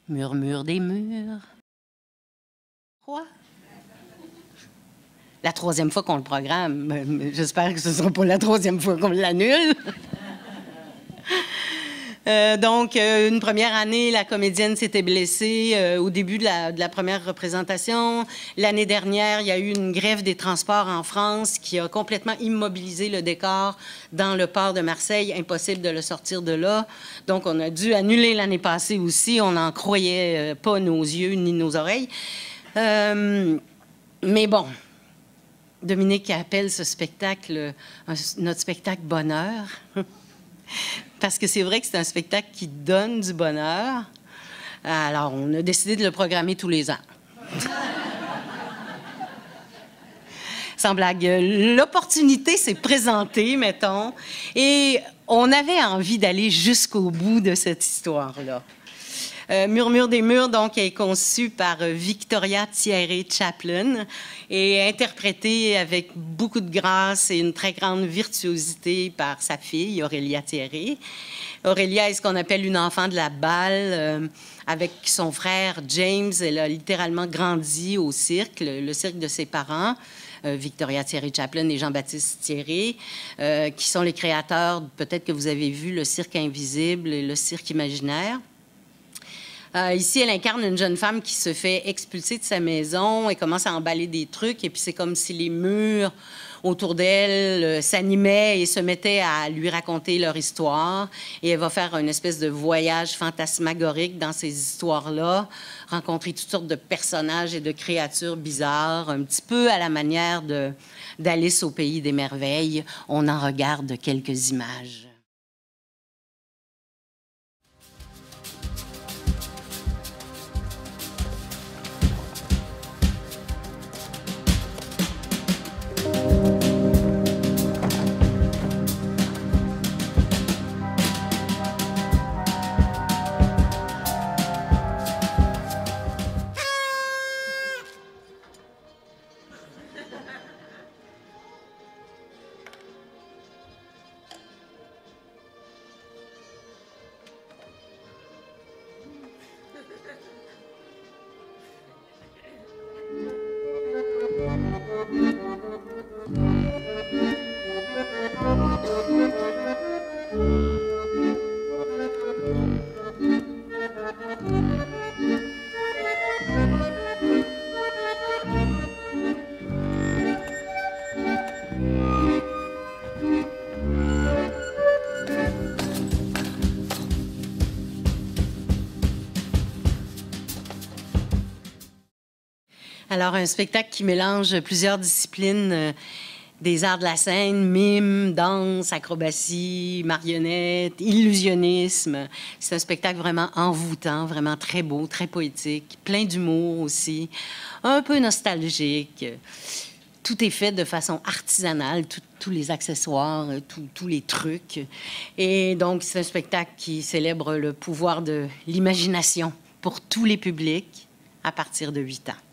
Murmure des murs. Quoi? La troisième fois qu'on le programme. J'espère que ce ne sera pas la troisième fois qu'on l'annule. Donc, une première année, la comédienne s'était blessée au début de la première représentation. L'année dernière, il y a eu une grève des transports en France qui a complètement immobilisé le décor dans le port de Marseille. Impossible de le sortir de là. Donc, on a dû annuler l'année passée aussi. On n'en croyait pas nos yeux ni nos oreilles. Mais bon, Dominique appelle ce spectacle notre spectacle bonheur. Parce que c'est vrai que c'est un spectacle qui donne du bonheur. Alors, on a décidé de le programmer tous les ans. Sans blague, l'opportunité s'est présentée, mettons, et on avait envie d'aller jusqu'au bout de cette histoire-là. Murmure des murs, donc, est conçu par Victoria Thierry Chaplin et interprété avec beaucoup de grâce et une très grande virtuosité par sa fille, Aurélia Thierry. Aurélia est ce qu'on appelle une enfant de la balle. Avec son frère James, elle a littéralement grandi au cirque, le cirque de ses parents. Victoria Thierry Chaplin et Jean-Baptiste Thierry, qui sont les créateurs, peut-être que vous avez vu, le cirque invisible et le cirque imaginaire. Ici, elle incarne une jeune femme qui se fait expulser de sa maison et commence à emballer des trucs. Et puis, c'est comme si les murs autour d'elle s'animaient et se mettaient à lui raconter leur histoire. Et elle va faire une espèce de voyage fantasmagorique dans ces histoires-là, rencontrer toutes sortes de personnages et de créatures bizarres, un petit peu à la manière d'Alice au pays des merveilles. On en regarde quelques images. Alors, un spectacle qui mélange plusieurs disciplines des arts de la scène, mime, danse, acrobatie, marionnette, illusionnisme. C'est un spectacle vraiment envoûtant, vraiment très beau, très poétique, plein d'humour aussi, un peu nostalgique. Tout est fait de façon artisanale, tous les accessoires, tous les trucs. Et donc, c'est un spectacle qui célèbre le pouvoir de l'imagination pour tous les publics à partir de 8 ans.